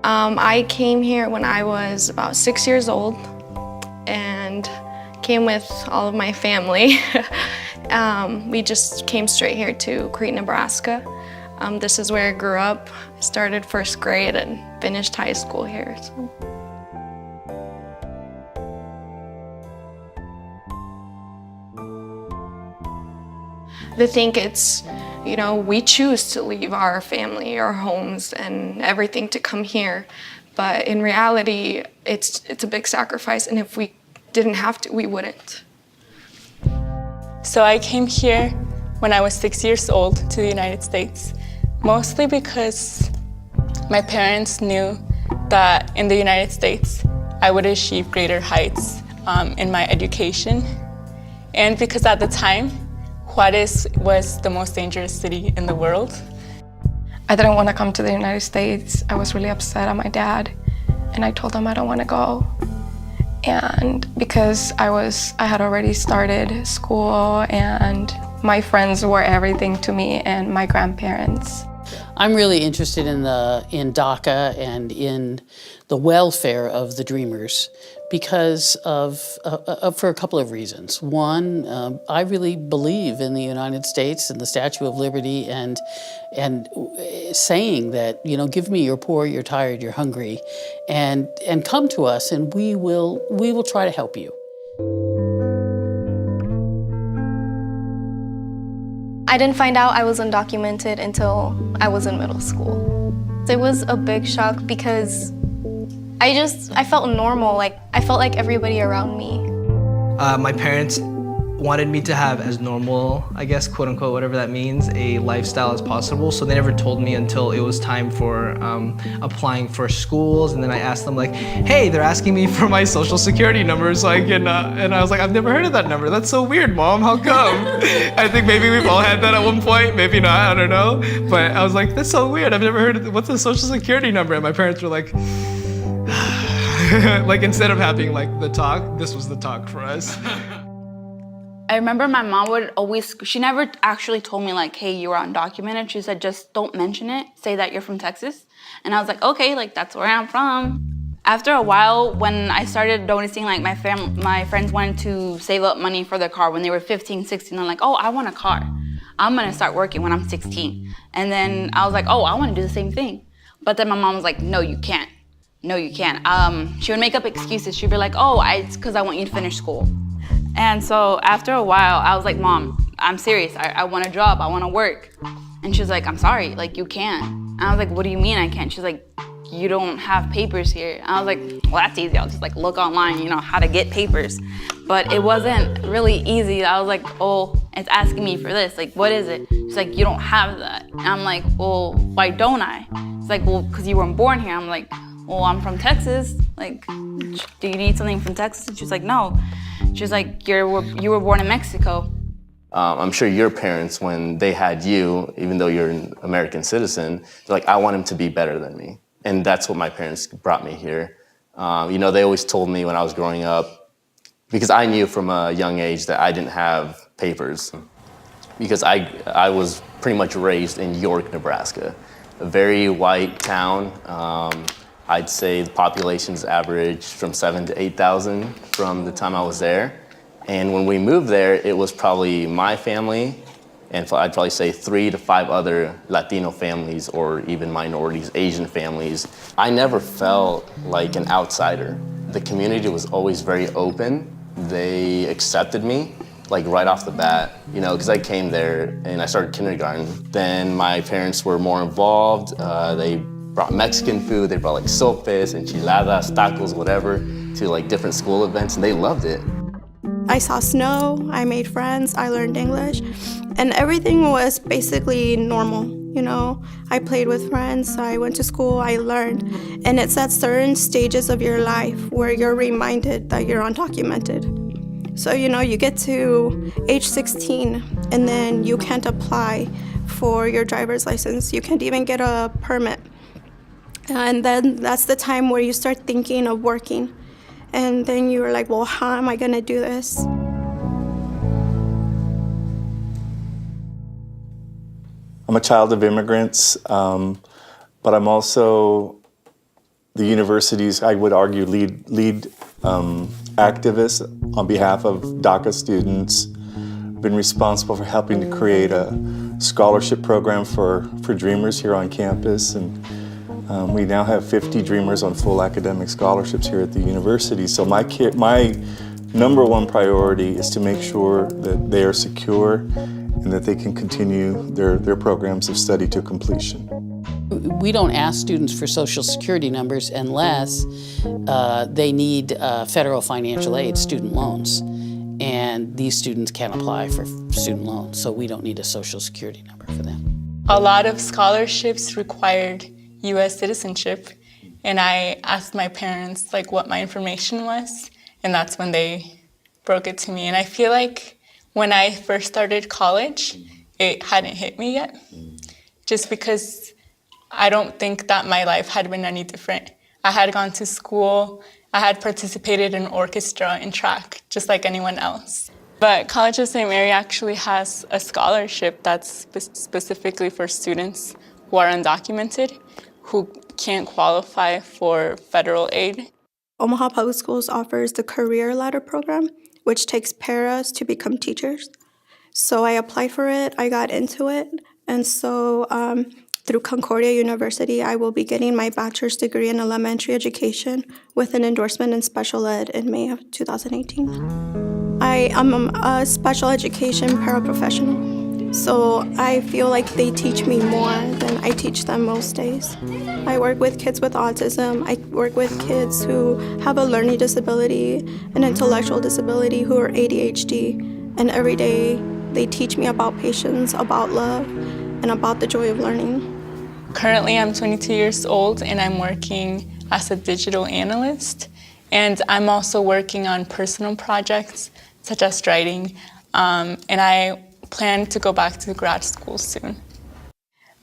I came here when I was about 6 years old and came with all of my family. We just came straight here to Crete, Nebraska. This is where I grew up. I started first grade and finished high school here. So. They think it's, we choose to leave our family, our homes, and everything to come here. But in reality, it's a big sacrifice, and if we didn't have to, we wouldn't. So I came here when I was 6 years old to the United States, mostly because my parents knew that in the United States, I would achieve greater heights in my education. And because at the time, Juarez was the most dangerous city in the world. I didn't want to come to the United States. I was really upset at my dad, and I told him I don't want to go. And because I had already started school, and my friends were everything to me, and my grandparents. I'm really interested in DACA and in the welfare of the Dreamers because for a couple of reasons. One, I really believe in the United States and the Statue of Liberty and saying that, give me you're poor, you're tired, you're hungry, and come to us and we will try to help you. I didn't find out I was undocumented until I was in middle school. It was a big shock because I felt normal, I felt like everybody around me. My parents wanted me to have as normal, I guess, quote unquote, whatever that means, a lifestyle as possible. So they never told me until it was time for applying for schools. And then I asked them like, hey, they're asking me for my social security number so I can, and I was like, I've never heard of that number. That's so weird, Mom, how come? I think maybe we've all had that at one point, maybe not, I don't know. But I was like, that's so weird, I've never heard of, what's the social security number? And my parents were like, like instead of having like the talk, this was the talk for us. I remember my mom would always, she never actually told me like, hey, you're undocumented. She said, just don't mention it. Say that you're from Texas. And I was like, okay, like that's where I'm from. After a while, when I started noticing like my friends wanted to save up money for their car when they were 15, 16, I'm like, oh, I want a car. I'm gonna start working when I'm 16. And then I was like, oh, I wanna do the same thing. But then my mom was like, no, you can't. No, you can't. She would make up excuses. She'd be like, oh, it's because I want you to finish school. And so after a while, I was like, Mom, I'm serious. I want a job. I want to work. And she was like, I'm sorry, like you can't. And I was like, what do you mean I can't? She's like, you don't have papers here. And I was like, well, that's easy. I'll just like look online, how to get papers. But it wasn't really easy. I was like, oh, it's asking me for this. Like, what is it? She's like, you don't have that. And I'm like, well, why don't I? She's like, well, because you weren't born here. I'm like, well, I'm from Texas. Like, do you need something from Texas? And she's like, no. She's like, you were born in Mexico. I'm sure your parents, when they had you, even though you're an American citizen, they're like, I want him to be better than me. And that's what my parents brought me here. They always told me when I was growing up, because I knew from a young age that I didn't have papers, because I was pretty much raised in York, Nebraska, a very white town. I'd say the population's average from 7,000 to 8,000 from the time I was there. And when we moved there, it was probably my family, and I'd probably say 3 to 5 other Latino families or even minorities, Asian families. I never felt like an outsider. The community was always very open. They accepted me, like right off the bat, because I came there and I started kindergarten. Then my parents were more involved. They brought Mexican food, they brought like sopes, enchiladas, tacos, whatever, to like different school events, and they loved it. I saw snow, I made friends, I learned English, and everything was basically normal, I played with friends, I went to school, I learned, and it's at certain stages of your life where you're reminded that you're undocumented. So, you get to age 16, and then you can't apply for your driver's license, you can't even get a permit. And then that's the time where you start thinking of working. And then you're like, well, how am I gonna do this? I'm a child of immigrants, but I'm also the university's, I would argue, lead activists on behalf of DACA students, been responsible for helping to create a scholarship program for Dreamers here on campus. And we now have 50 Dreamers on full academic scholarships here at the university. So my number one priority is to make sure that they are secure and that they can continue their programs of study to completion. We don't ask students for Social Security numbers unless they need federal financial aid, student loans. And these students can't apply for student loans, so we don't need a Social Security number for them. A lot of scholarships required US citizenship, and I asked my parents like what my information was, and that's when they broke it to me. And I feel like when I first started college, it hadn't hit me yet, just because I don't think that my life had been any different. I had gone to school, I had participated in orchestra and track, just like anyone else. But College of St. Mary actually has a scholarship that's specifically for students who are undocumented, who can't qualify for federal aid. Omaha Public Schools offers the Career Ladder program, which takes paras to become teachers. So I applied for it, I got into it, and so through Concordia University, I will be getting my bachelor's degree in elementary education with an endorsement in special ed in May of 2018. I am a special education paraprofessional, so I feel like they teach me more than I teach them most days. I work with kids with autism, I work with kids who have a learning disability, an intellectual disability, who are ADHD, and every day they teach me about patience, about love, and about the joy of learning. Currently, I'm 22 years old and I'm working as a digital analyst. And I'm also working on personal projects such as writing. And I plan to go back to grad school soon.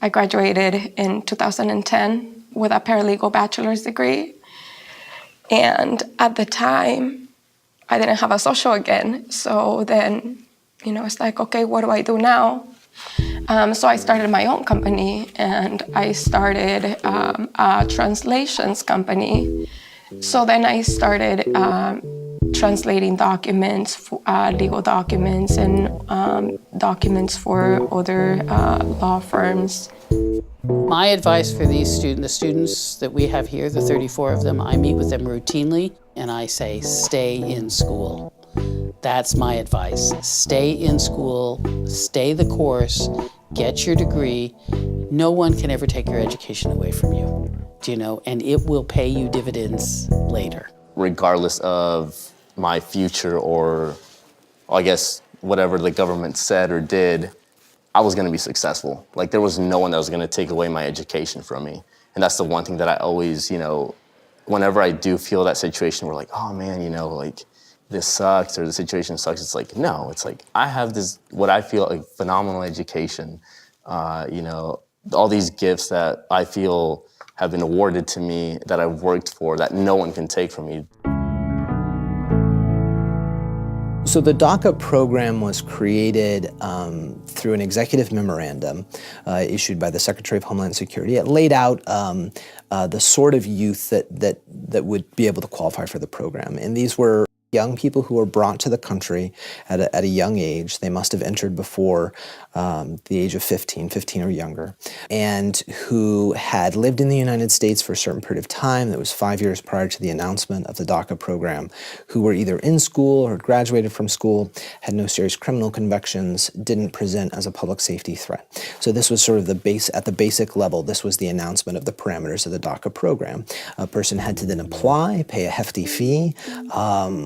I graduated in 2010 with a paralegal bachelor's degree. And at the time, I didn't have a social again. So then, it's like, okay, what do I do now? So I started my own company, and I started a translations company. So then I started translating documents, legal documents, and documents for other law firms. My advice for the students that we have here, the 34 of them, I meet with them routinely, and I say, stay in school. That's my advice. Stay in school, stay the course, get your degree. No one can ever take your education away from you, and it will pay you dividends later. Regardless of my future or, I guess, whatever the government said or did, I was gonna be successful. Like, there was no one that was gonna take away my education from me. And that's the one thing that I always, whenever I do feel that situation where like, oh man, this sucks or the situation sucks, it's like, no, it's like, I have this, what I feel like phenomenal education, all these gifts that I feel have been awarded to me that I've worked for that no one can take from me. So the DACA program was created through an executive memorandum issued by the Secretary of Homeland Security. It laid out the sort of youth that would be able to qualify for the program. And these were young people who were brought to the country at a young age. They must have entered before the age of 15 or younger, and who had lived in the United States for a certain period of time, that was 5 years prior to the announcement of the DACA program, who were either in school or had graduated from school, had no serious criminal convictions, didn't present as a public safety threat. So this was sort of at the basic level, this was the announcement of the parameters of the DACA program. A person had to then apply, pay a hefty fee,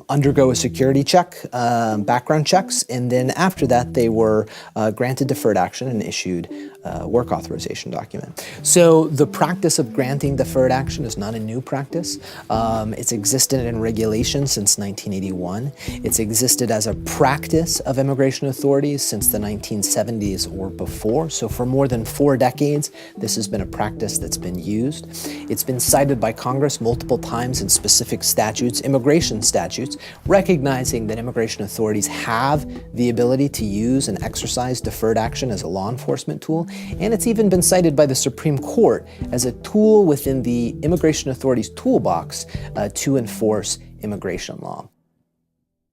undergo a security check, background checks, and then after that they were granted deferred action and issued a work authorization document. So the practice of granting deferred action is not a new practice. It's existed in regulation since 1981. It's existed as a practice of immigration authorities since the 1970s or before. So for more than 4 decades, this has been a practice that's been used. It's been cited by Congress multiple times in specific statutes, immigration statutes, recognizing that immigration authorities have the ability to use and exercise deferred action as a law enforcement tool, and it's even been cited by the Supreme Court as a tool within the immigration authorities' toolbox to enforce immigration law.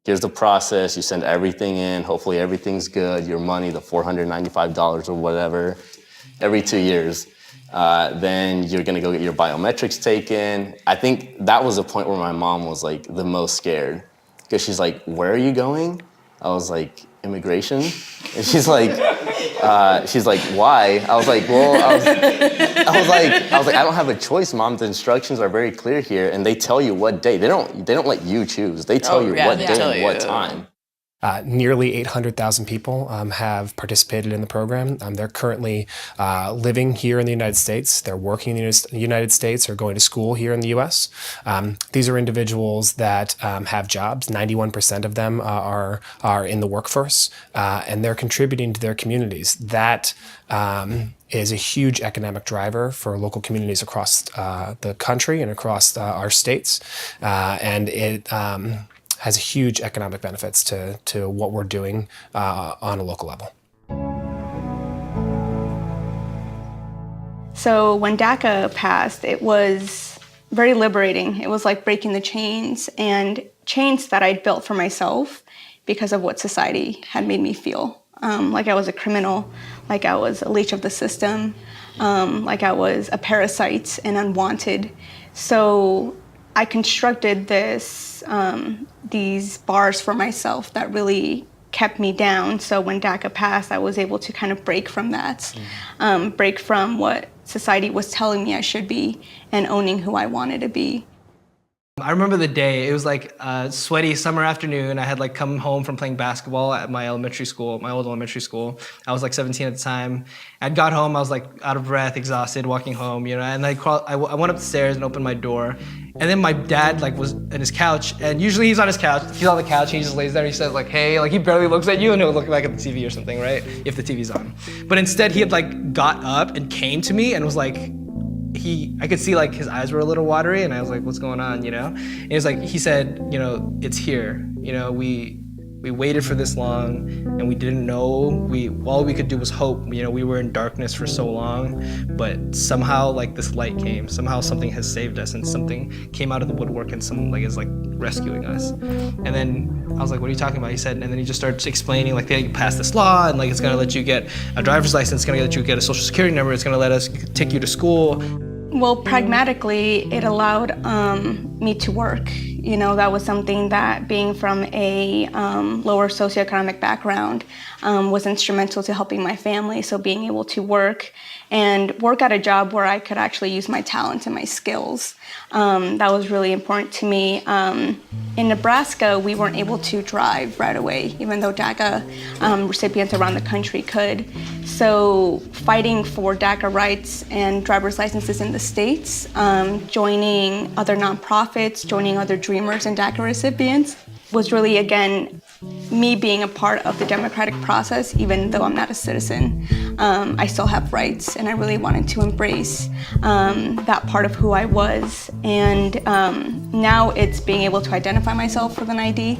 Here's the process. You send everything in. Hopefully everything's good. Your money, the $495 or whatever, every 2 years. Then you're gonna go get your biometrics taken. I think that was the point where my mom was like the most scared, because she's like, "Where are you going?" I was like, "Immigration." And she's like, "Why?" I was like, "Well," I was like, "I don't have a choice, Mom. The instructions are very clear here, and they tell you what day. They don't let you choose. They tell you what day and what time." Nearly 800,000 people have participated in the program. They're currently living here in the United States. They're working in the United States or going to school here in the U.S. These are individuals that have jobs. 91% of them are in the workforce, and they're contributing to their communities. That is a huge economic driver for local communities across the country and across our states, and it has huge economic benefits to what we're doing on a local level. So when DACA passed, it was very liberating. It was like breaking the chains, and chains that I'd built for myself because of what society had made me feel. Like I was a criminal, like I was a leech of the system, like I was a parasite and unwanted. So I constructed these bars for myself that really kept me down. So when DACA passed, I was able to kind of break from that, break from what society was telling me I should be and owning who I wanted to be. I remember the day. It was like a sweaty summer afternoon. I had like come home from playing basketball at my elementary school, my old elementary school. I was like 17 at the time. I got home, I was like out of breath, exhausted, walking home, you know, and I went up the stairs and opened my door. And then my dad like was on his couch, and usually he's on his couch, he's on the couch, and he just lays there and he says like, "Hey," like he barely looks at you and he'll look back at the TV or something, right? If the TV's on. But instead he had like got up and came to me and was like, I could see like his eyes were a little watery, and I was like, "What's going on?" You know? And it was like, he said, "You know, it's here. You know, we waited for this long, and we didn't know. All we could do was hope. You know, we were in darkness for so long, but somehow like this light came. Somehow something has saved us, and something came out of the woodwork, and someone like is like rescuing us." And then I was like, "What are you talking about?" He said, and then he just started explaining like they passed this law, and like it's gonna let you get a driver's license, it's gonna let you get a social security number, it's gonna let us take you to school. Well, pragmatically, it allowed me to work. You know, that was something that, being from a lower socioeconomic background, was instrumental to helping my family. So being able to work at a job where I could actually use my talents and my skills, that was really important to me. In Nebraska, we weren't able to drive right away, even though DACA recipients around the country could. So fighting for DACA rights and driver's licenses in the States, joining other nonprofits, joining other Dreamers and DACA recipients, was really, again, me being a part of the democratic process. Even though I'm not a citizen, I still have rights, and I really wanted to embrace that part of who I was. And now it's being able to identify myself with an ID,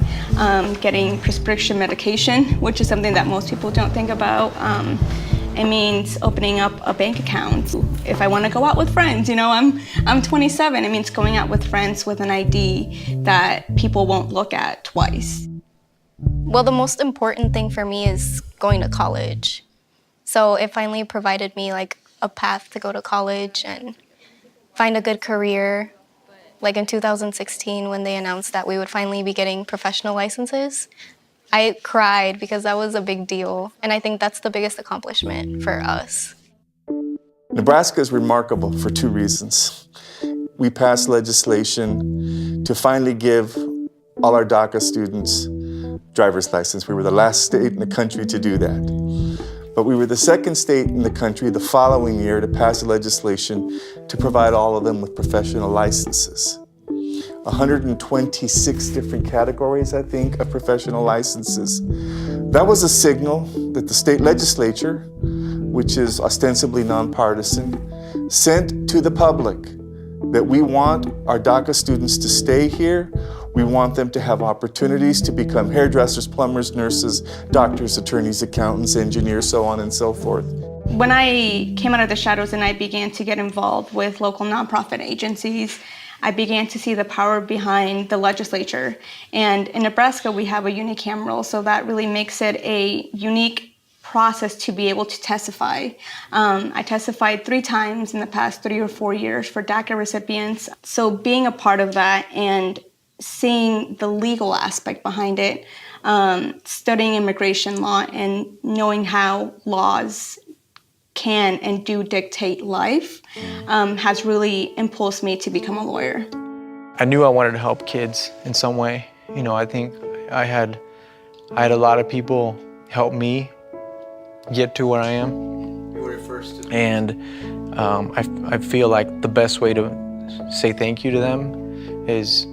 getting prescription medication, which is something that most people don't think about. It means opening up a bank account. If I want to go out with friends, you know, I'm 27. It means going out with friends with an ID that people won't look at twice. Well, the most important thing for me is going to college. So it finally provided me like a path to go to college and find a good career. Like in 2016, when they announced that we would finally be getting professional licenses, I cried because that was a big deal. And I think that's the biggest accomplishment for us. Nebraska is remarkable for two reasons. We passed legislation to finally give all our DACA students driver's license. We were the last state in the country to do that. But we were the second state in the country the following year to pass legislation to provide all of them with professional licenses. 126 different categories, I think, of professional licenses. That was a signal that the state legislature, which is ostensibly nonpartisan, sent to the public that we want our DACA students to stay here. We want them to have opportunities to become hairdressers, plumbers, nurses, doctors, attorneys, accountants, engineers, so on and so forth. When I came out of the shadows and I began to get involved with local nonprofit agencies, I began to see the power behind the legislature. And in Nebraska, we have a unicameral, so that really makes it a unique process to be able to testify. I testified 3 times in the past 3 or 4 years for DACA recipients. So being a part of that and seeing the legal aspect behind it, studying immigration law and knowing how laws can and do dictate life has really impulsed me to become a lawyer. I knew I wanted to help kids in some way. You know, I think I had a lot of people help me get to where I am. You were first. And I feel like the best way to say thank you to them is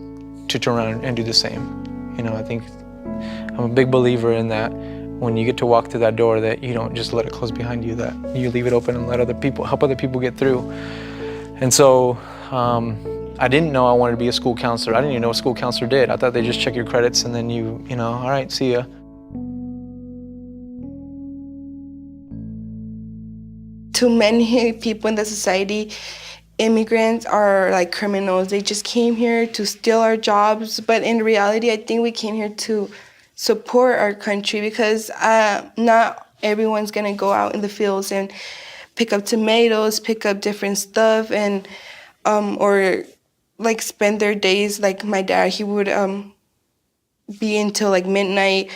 to turn around and do the same. You know, I think I'm a big believer in that. When you get to walk through that door, that you don't just let it close behind you, that you leave it open and let help other people get through. And so I didn't know I wanted to be a school counselor. I didn't even know what a school counselor did. I thought they just check your credits and then you know, all right, see ya. To many people in the society, immigrants are like criminals. They just came here to steal our jobs. But in reality, I think we came here to support our country, because not everyone's gonna go out in the fields and pick up tomatoes, pick up different stuff, and or like spend their days like my dad. He would be until like midnight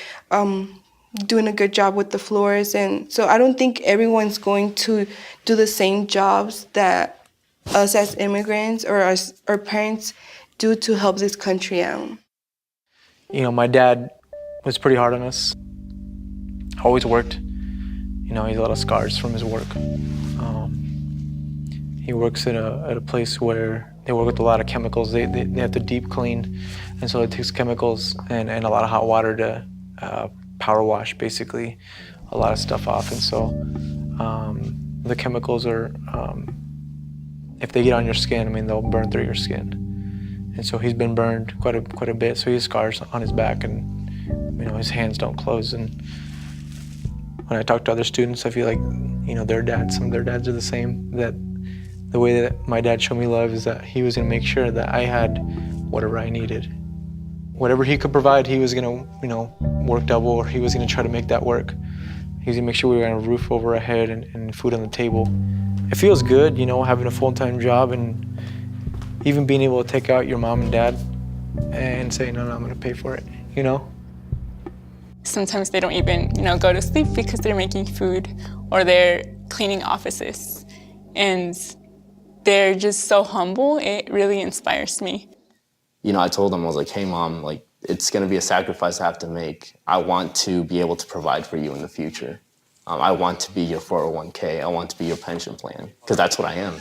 doing a good job with the floors. And so I don't think everyone's going to do the same jobs that us as immigrants or our parents do to help this country out. You know, my dad was pretty hard on us. Always worked. You know, he has a lot of scars from his work. He works at a place where they work with a lot of chemicals. They have to deep clean, and so it takes chemicals and a lot of hot water to power wash, basically, a lot of stuff off. And so the chemicals are, if they get on your skin, I mean, they'll burn through your skin. And so he's been burned quite a bit, so he has scars on his back, and you know, his hands don't close. And when I talk to other students, I feel like, you know, some of their dads are the same. That the way that my dad showed me love is that he was gonna make sure that I had whatever I needed. Whatever he could provide, he was gonna, you know, work double, or he was gonna try to make that work. He was gonna make sure we had a roof over our head and food on the table. It feels good, you know, having a full-time job and even being able to take out your mom and dad and say, no, I'm gonna pay for it, you know? Sometimes they don't even, you know, go to sleep because they're making food or they're cleaning offices. And they're just so humble. It really inspires me. You know, I told them, I was like, hey, Mom, like, it's gonna be a sacrifice I have to make. I want to be able to provide for you in the future. I want to be your 401k. I want to be your pension plan, because that's what I am.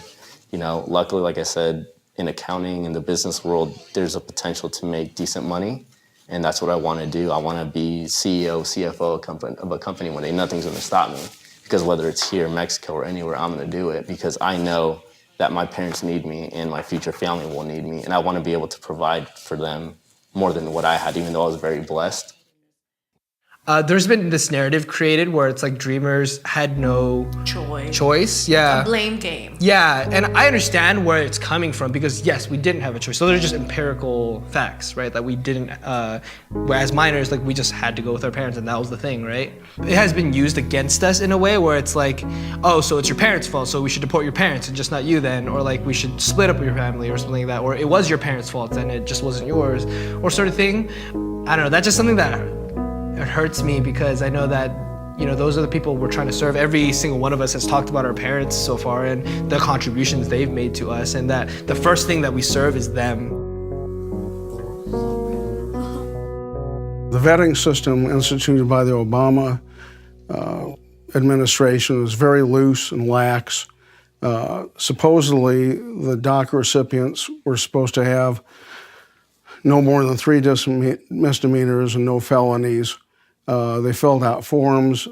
You know, luckily, like I said, in accounting, in the business world, there's a potential to make decent money. And that's what I want to do. I want to be CEO, CFO of a company one day. Nothing's going to stop me, because whether it's here, Mexico, or anywhere, I'm going to do it, because I know that my parents need me and my future family will need me. And I want to be able to provide for them more than what I had, even though I was very blessed. There's been this narrative created where it's like Dreamers had no choice. Yeah. A blame game. Yeah, and I understand where it's coming from, because yes, we didn't have a choice. So they're just empirical facts, right? That we didn't, as minors, like we just had to go with our parents, and that was the thing, right? It has been used against us in a way where it's like, oh, so it's your parents' fault, so we should deport your parents and just not you then, or like we should split up your family or something like that, or it was your parents' fault and it just wasn't yours, or sort of thing. I don't know, that's just something that it hurts me, because I know that, you know, those are the people we're trying to serve. Every single one of us has talked about our parents so far and the contributions they've made to us, and that the first thing that we serve is them. The vetting system instituted by the Obama administration is very loose and lax. Supposedly, the DACA recipients were supposed to have no more than 3 misdemeanors and no felonies. They filled out forms.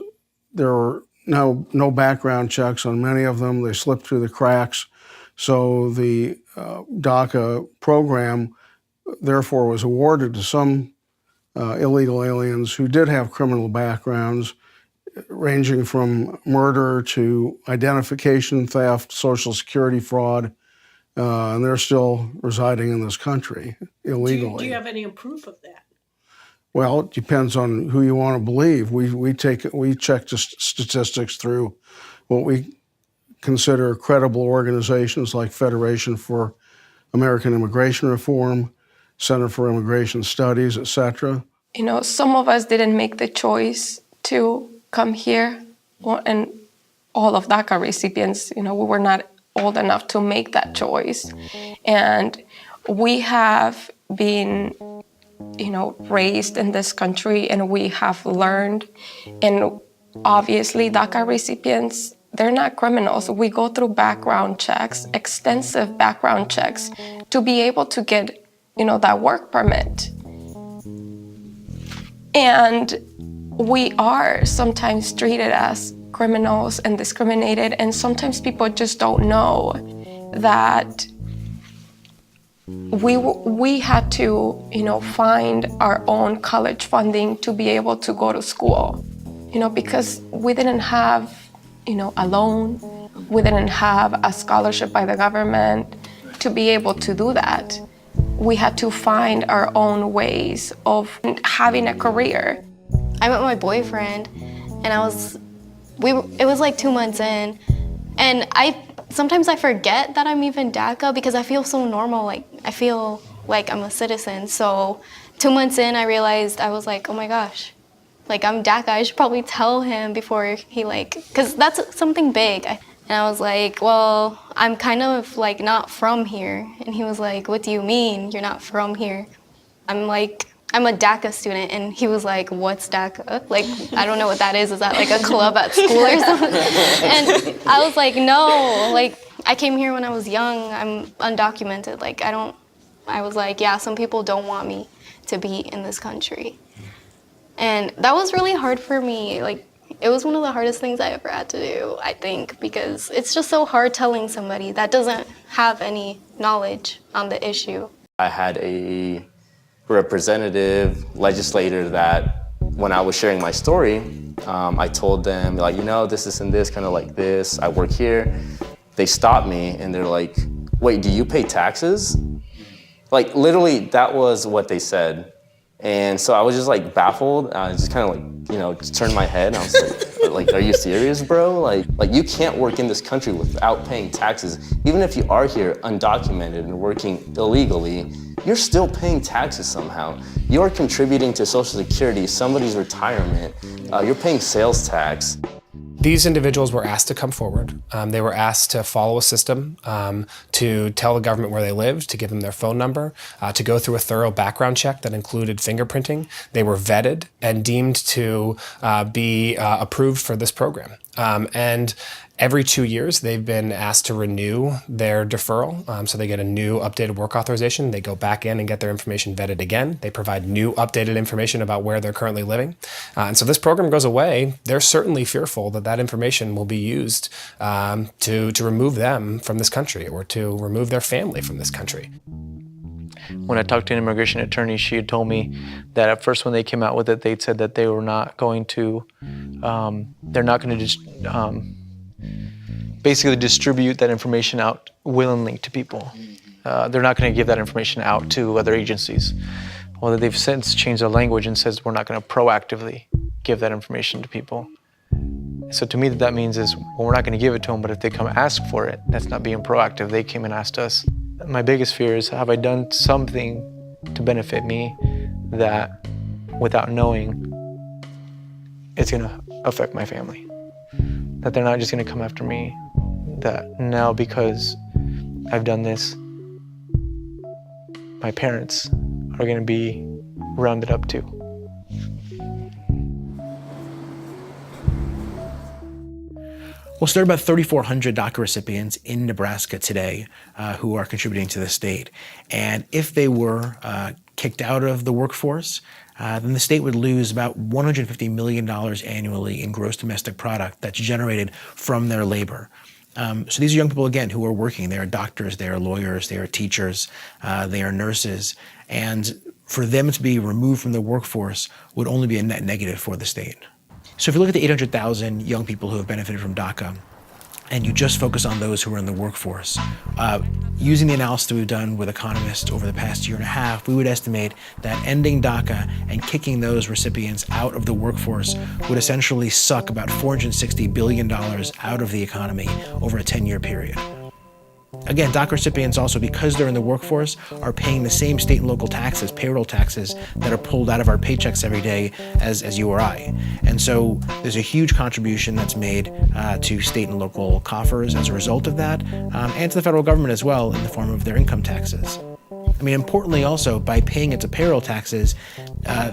There were no background checks on many of them. They slipped through the cracks. So the DACA program, therefore, was awarded to some illegal aliens who did have criminal backgrounds ranging from murder to identification theft, Social Security fraud, and they're still residing in this country illegally. Do you have any proof of that? Well, it depends on who you want to believe. We check the statistics through what we consider credible organizations like Federation for American Immigration Reform, Center for Immigration Studies, etc. You know, some of us didn't make the choice to come here, and all of DACA recipients, you know, we were not old enough to make that choice. And we have been, you know, raised in this country, and we have learned. And obviously, DACA recipients, they're not criminals. We go through background checks, extensive background checks, to be able to get, you know, that work permit. And we are sometimes treated as criminals and discriminated, and sometimes people just don't know that we had to, you know, find our own college funding to be able to go to school, you know, because we didn't have, you know, a loan, we didn't have a scholarship by the government to be able to do that. We had to find our own ways of having a career. I met my boyfriend, and it was like 2 months in, and sometimes I forget that I'm even DACA because I feel so normal, like I feel like I'm a citizen. So 2 months in, I realized, I was like, oh my gosh, like I'm DACA, I should probably tell him before he because that's something big. And I was like, well, I'm kind of like not from here. And he was like, what do you mean you're not from here? I'm like, I'm a DACA student. And he was like, what's DACA? Like, I don't know what that is. Is that like a club at school or something? And I was like, no, like I came here when I was young. I'm undocumented. Like I was like, yeah, some people don't want me to be in this country. And that was really hard for me. Like, it was one of the hardest things I ever had to do, I think, because it's just so hard telling somebody that doesn't have any knowledge on the issue. I had a representative, legislator that when I was sharing my story, I told them, like, you know, this and this, kind of like this, I work here. They stopped me and they're like, wait, do you pay taxes? Like, literally, that was what they said. And so I was just like baffled. I just kind of like, you know, just turned my head. And I was like, are you serious, bro? Like you can't work in this country without paying taxes. Even if you are here undocumented and working illegally, you're still paying taxes somehow. You're contributing to Social Security, somebody's retirement. You're paying sales tax. These individuals were asked to come forward. They were asked to follow a system, to tell the government where they lived, to give them their phone number, to go through a thorough background check that included fingerprinting. They were vetted and deemed to be approved for this program. And every 2 years, they've been asked to renew their deferral. So they get a new updated work authorization. They go back in and get their information vetted again. They provide new updated information about where they're currently living. And so this program goes away. They're certainly fearful that that information will be used to remove them from this country or to remove their family from this country. When I talked to an immigration attorney, she had told me that at first when they came out with it, they'd said that they were not going to, they're not going to just basically distribute that information out willingly to people. They're not going to give that information out to other agencies. Well, they've since changed their language and says we're not going to proactively give that information to people. So to me, what that means is, well, we're not going to give it to them, but if they come ask for it, that's not being proactive. They came and asked us. My biggest fear is, have I done something to benefit me that, without knowing, it's going to affect my family? That they're not just going to come after me, that now because I've done this, my parents are going to be rounded up too. Well, so there are about 3,400 DACA recipients in Nebraska today who are contributing to the state. And if they were kicked out of the workforce, then the state would lose about $150 million annually in gross domestic product that's generated from their labor. So these are young people, again, who are working. They are doctors, they are lawyers, they are teachers, they are nurses. And for them to be removed from the workforce would only be a net negative for the state. So if you look at the 800,000 young people who have benefited from DACA, and you just focus on those who are in the workforce, using the analysis that we've done with economists over the past year and a half, we would estimate that ending DACA and kicking those recipients out of the workforce would essentially suck about $460 billion out of the economy over a 10-year period. Again, DACA recipients also, because they're in the workforce, are paying the same state and local taxes, payroll taxes, that are pulled out of our paychecks every day as you or I. And so there's a huge contribution that's made to state and local coffers as a result of that, and to the federal government as well in the form of their income taxes. I mean, importantly also, by paying into payroll taxes,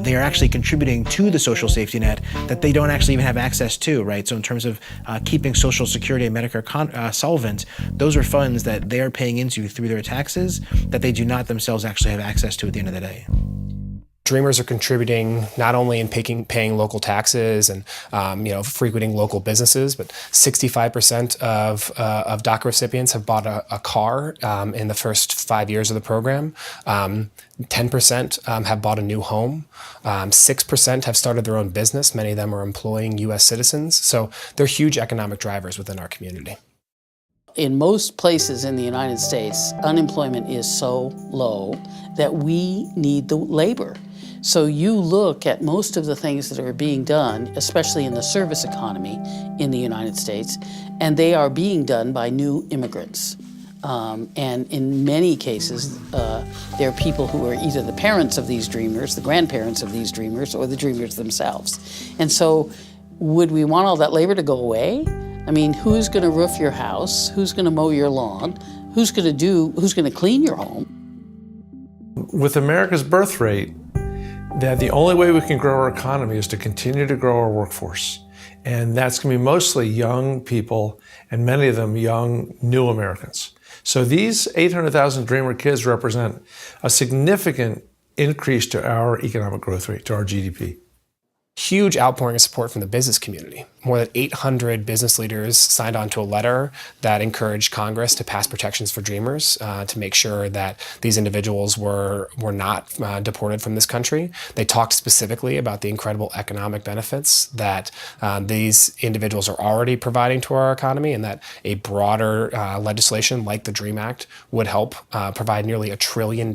they are actually contributing to the social safety net that they don't actually even have access to, right? So in terms of keeping Social Security and Medicare solvent, those are funds that they are paying into through their taxes that they do not themselves actually have access to at the end of the day. Dreamers are contributing not only in paying local taxes and frequenting local businesses, but 65% of DACA recipients have bought a car in the first 5 years of the program. 10% have bought a new home. 6% have started their own business. Many of them are employing U.S. citizens. So they're huge economic drivers within our community. In most places in the United States, unemployment is so low that we need the labor. So you look at most of the things that are being done, especially in the service economy in the United States, and they are being done by new immigrants. And in many cases, there are people who are either the parents of these dreamers, the grandparents of these dreamers, or the dreamers themselves. And so would we want all that labor to go away? I mean, who's going to roof your house? Who's going to mow your lawn? Who's going to clean your home? With America's birth rate, that the only way we can grow our economy is to continue to grow our workforce. And that's going to be mostly young people, and many of them young, new Americans. So these 800,000 Dreamer kids represent a significant increase to our economic growth rate, to our GDP. Huge outpouring of support from the business community. More than 800 business leaders signed on to a letter that encouraged Congress to pass protections for Dreamers to make sure that these individuals were not deported from this country. They talked specifically about the incredible economic benefits that these individuals are already providing to our economy, and that a broader legislation like the DREAM Act would help provide nearly $1 trillion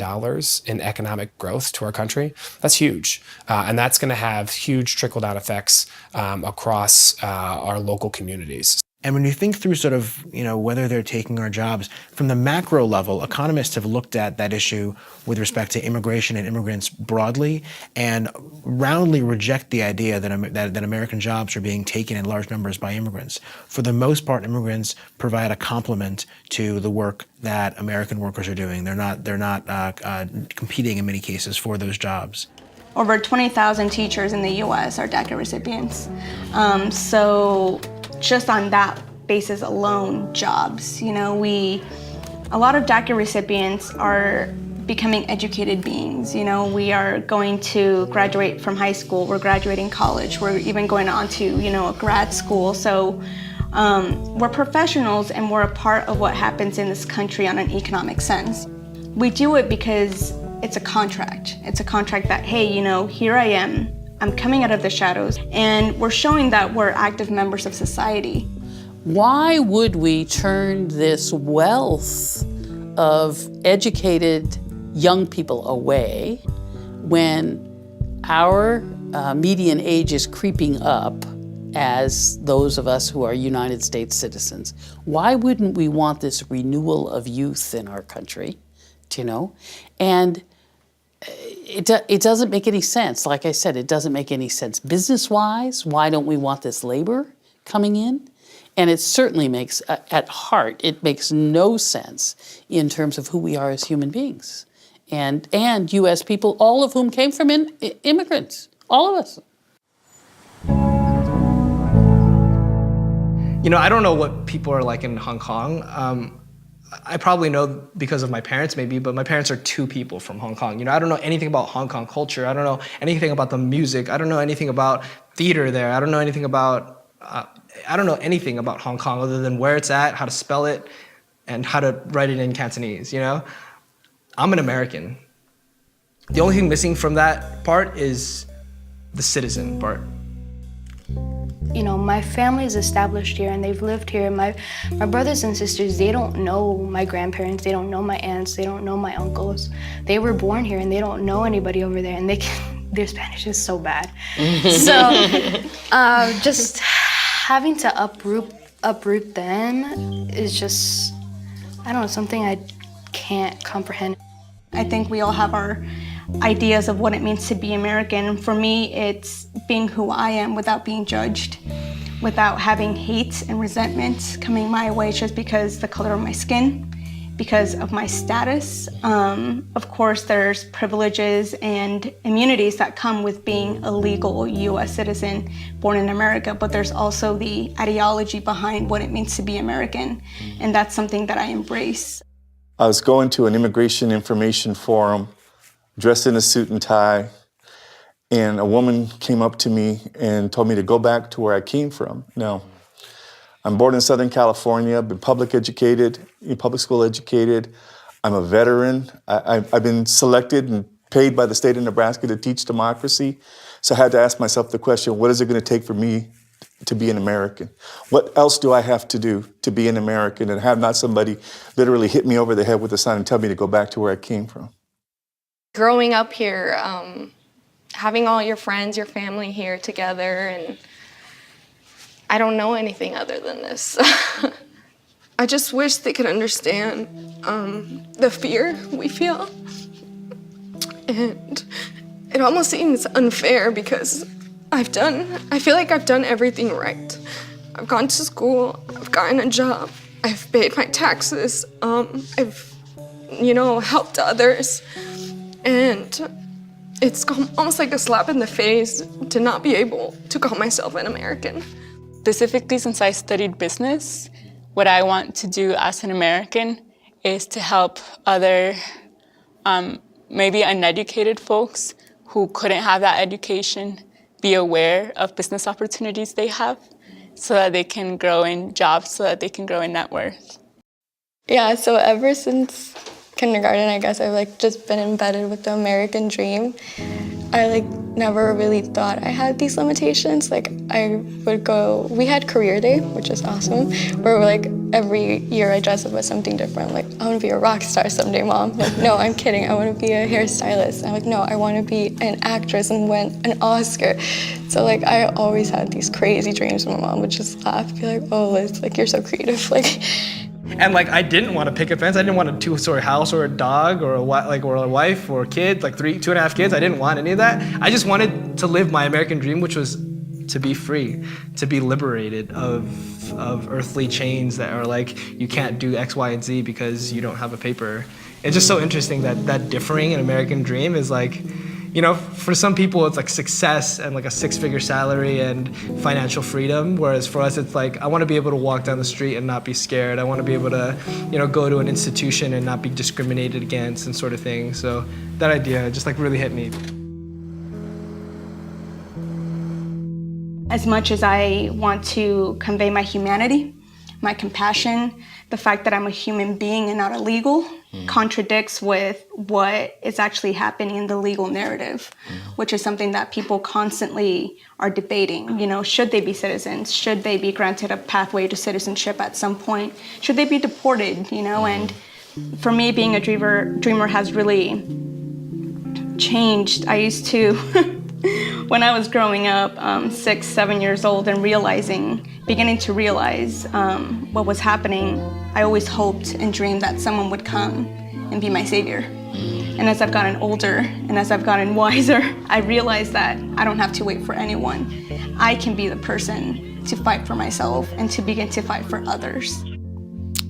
in economic growth to our country. That's huge. And that's going to have huge trickle-down effects across our local communities. And when you think through sort of, whether they're taking our jobs, from the macro level, economists have looked at that issue with respect to immigration and immigrants broadly, and roundly reject the idea that American jobs are being taken in large numbers by immigrants. For the most part, immigrants provide a complement to the work that American workers are doing. They're not competing in many cases for those jobs. Over 20,000 teachers in the U.S. are DACA recipients. So just on that basis alone, jobs, a lot of DACA recipients are becoming educated beings. We are going to graduate from high school, we're graduating college, we're even going on to, a grad school. So we're professionals, and we're a part of what happens in this country on an economic sense. We do it because it's a contract. It's a contract that, hey, here I am. I'm coming out of the shadows, and we're showing that we're active members of society. Why would we turn this wealth of educated young people away when our median age is creeping up as those of us who are United States citizens? Why wouldn't we want this renewal of youth in our country? And it doesn't make any sense. Like I said, it doesn't make any sense business-wise. Why don't we want this labor coming in? And it certainly makes, at heart, it makes no sense in terms of who we are as human beings. And U.S. people, all of whom came from immigrants, all of us. I don't know what people are like in Hong Kong. I probably know because of my parents maybe, but my parents are two people from Hong Kong. I don't know anything about Hong Kong culture. I don't know anything about the music. I don't know anything about theater there. I don't know anything about Hong Kong other than where it's at, how to spell it, and how to write it in Cantonese, I'm an American. The only thing missing from that part is the citizen part. you know, my family is established here and they've lived here. My brothers and sisters, they don't know my grandparents, they don't know my aunts, they don't know my uncles. They were born here and they don't know anybody over there, and their Spanish is so bad. So just having to uproot them is just, I don't know, something I can't comprehend. I think we all have our ideas of what it means to be American. And for me, it's being who I am without being judged, without having hate and resentment coming my way just because the color of my skin, because of my status. Of course, there's privileges and immunities that come with being a legal U.S. citizen born in America, but there's also the ideology behind what it means to be American, and that's something that I embrace. I was going to an immigration information forum, dressed in a suit and tie, and a woman came up to me and told me to go back to where I came from. Now, I'm born in Southern California, been public school educated. I'm a veteran. I've been selected and paid by the state of Nebraska to teach democracy. So I had to ask myself the question, what is it going to take for me to be an American? What else do I have to do to be an American and have not somebody literally hit me over the head with a sign and tell me to go back to where I came from? Growing up here, having all your friends, your family here together, and I don't know anything other than this. I just wish they could understand the fear we feel. And it almost seems unfair because I feel like I've done everything right. I've gone to school, I've gotten a job, I've paid my taxes, I've, helped others. And it's almost like a slap in the face to not be able to call myself an American. Specifically, since I studied business, what I want to do as an American is to help other, maybe uneducated folks who couldn't have that education be aware of business opportunities they have so that they can grow in jobs, so that they can grow in net worth. Yeah, so ever since kindergarten, I guess I've just been embedded with the American dream. I never really thought I had these limitations. We had career day, which is awesome, where every year I dress up as something different. I want to be a rock star someday, Mom. No, I'm kidding. I want to be a hairstylist. I'm no, I want to be an actress and win an Oscar. So I always had these crazy dreams. My mom would just laugh, be like, oh, Liz, you're so creative. And I didn't want a picket fence. I didn't want a 2-story house or a dog or a wife or a kid, 2.5 kids. I didn't want any of that. I just wanted to live my American dream, which was to be free, to be liberated of earthly chains that are you can't do X, Y, and Z because you don't have a paper. It's just so interesting that differing an American dream is for some people it's success and a 6-figure salary and financial freedom, whereas for us it's I want to be able to walk down the street and not be scared. I want to be able to go to an institution and not be discriminated against and sort of thing. So that idea just really hit me. As much as I want to convey my humanity, my compassion, the fact that I'm a human being and not illegal contradicts with what is actually happening in the legal narrative, which is something that people constantly are debating. Should they be citizens? Should they be granted a pathway to citizenship at some point? Should they be deported? And for me, being a dreamer has really changed. I used to, when I was growing up, 6, 7 years old, and beginning to realize what was happening, I always hoped and dreamed that someone would come and be my savior. And as I've gotten older and as I've gotten wiser, I realized that I don't have to wait for anyone. I can be the person to fight for myself and to begin to fight for others.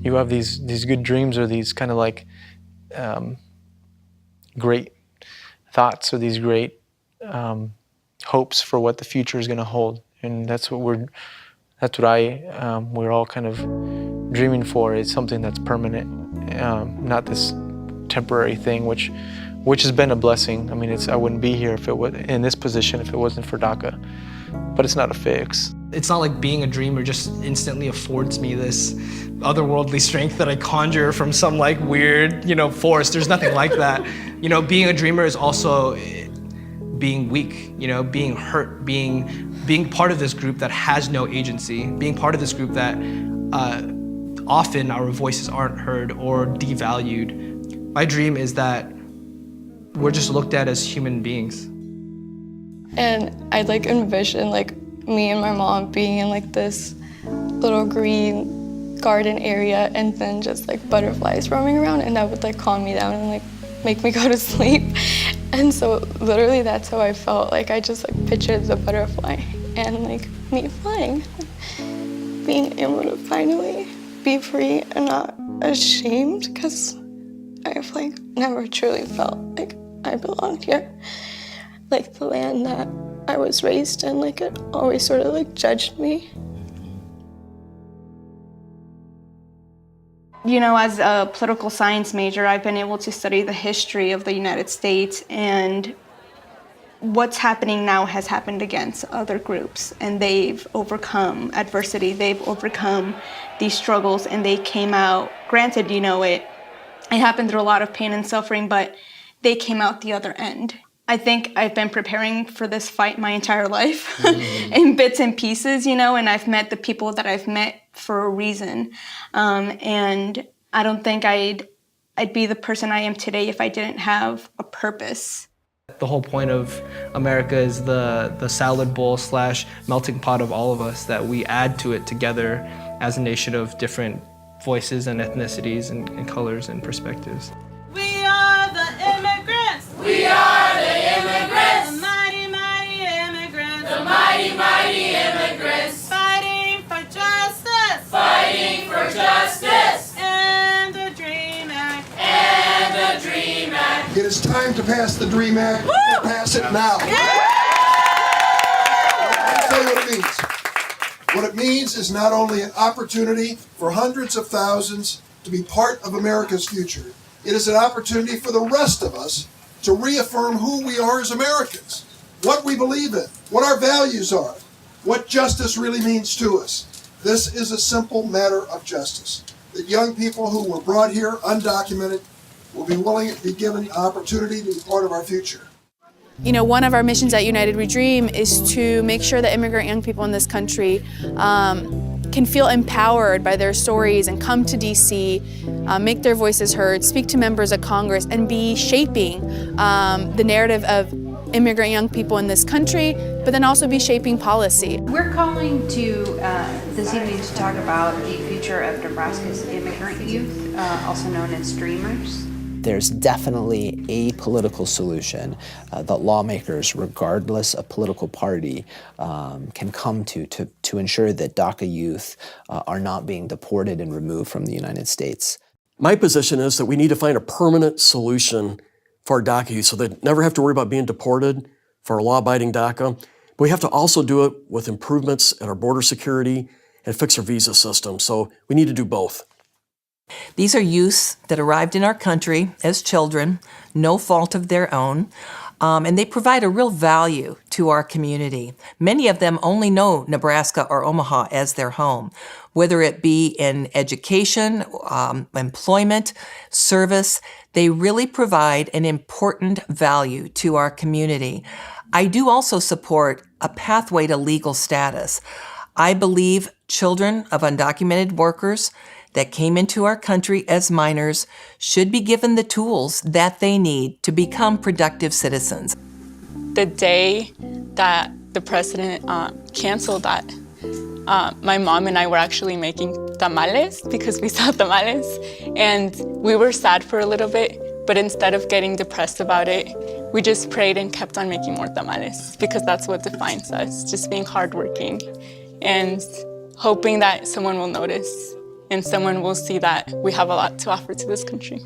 You have these good dreams or these kind of great thoughts or these great hopes for what the future is going to hold, and that's what we're all kind of dreaming for. Is something that's permanent, not this temporary thing, which has been a blessing. I mean, I wouldn't be here if it was in this position if it wasn't for DACA, but it's not a fix. It's not like being a dreamer just instantly affords me this otherworldly strength that I conjure from some weird, force. There's nothing like that. Being a dreamer is also being weak, you know, being hurt, being part of this group that has no agency, being part of this group that often our voices aren't heard or devalued. My dream is that we're just looked at as human beings. And I'd like envision like me and my mom being in like this little green garden area and then just like butterflies roaming around, and that would like calm me down and like make me go to sleep. And so literally that's how I felt. Like I just like pictured the butterfly and like me flying, being able to finally be free and not ashamed, because I've like never truly felt like I belonged here. Like the land that I was raised in, like it always sort of like judged me. You know, as a political science major, I've been able to study the history of the United States, and what's happening now has happened against other groups, and they've overcome adversity, they've overcome these struggles, and they came out, granted, you know, it happened through a lot of pain and suffering, but they came out the other end. I think I've been preparing for this fight my entire life in bits and pieces, you know, and I've met the people that I've met for a reason. And I don't think I'd be the person I am today if I didn't have a purpose. The whole point of America is the salad bowl / melting pot of all of us, that we add to it together as a nation of different voices and ethnicities and colors and perspectives. We are the immigrants. We are the immigrants. The mighty, mighty immigrants. The mighty, mighty immigrants. Fighting for justice. Fighting for justice. And the DREAM Act. And the DREAM Act. It is time to pass the DREAM Act. We'll pass it now. Let me tell you what it means. What it means is not only an opportunity for hundreds of thousands to be part of America's future, it is an opportunity for the rest of us to reaffirm who we are as Americans, what we believe in, what our values are, what justice really means to us. This is a simple matter of justice, that young people who were brought here undocumented will be willing to be given the opportunity to be part of our future. You know, one of our missions at United We Dream is to make sure that immigrant young people in this country can feel empowered by their stories and come to DC, make their voices heard, speak to members of Congress, and be shaping the narrative of immigrant young people in this country, but then also be shaping policy. We're calling to this evening to talk about the future of Nebraska's immigrant youth, also known as Dreamers. There's definitely a political solution that lawmakers, regardless of political party, can come to ensure that DACA youth are not being deported and removed from the United States. My position is that we need to find a permanent solution for our DACA youth so they never have to worry about being deported for our law-abiding DACA. But we have to also do it with improvements in our border security and fix our visa system. So we need to do both. These are youths that arrived in our country as children, no fault of their own, and they provide a real value to our community. Many of them only know Nebraska or Omaha as their home, whether it be in education, employment, service. They really provide an important value to our community. I do also support a pathway to legal status. I believe children of undocumented workers that came into our country as minors should be given the tools that they need to become productive citizens. The day that the president canceled that, my mom and I were actually making tamales because we saw tamales, and we were sad for a little bit, but instead of getting depressed about it, we just prayed and kept on making more tamales because that's what defines us, just being hardworking and hoping that someone will notice and someone will see that we have a lot to offer to this country.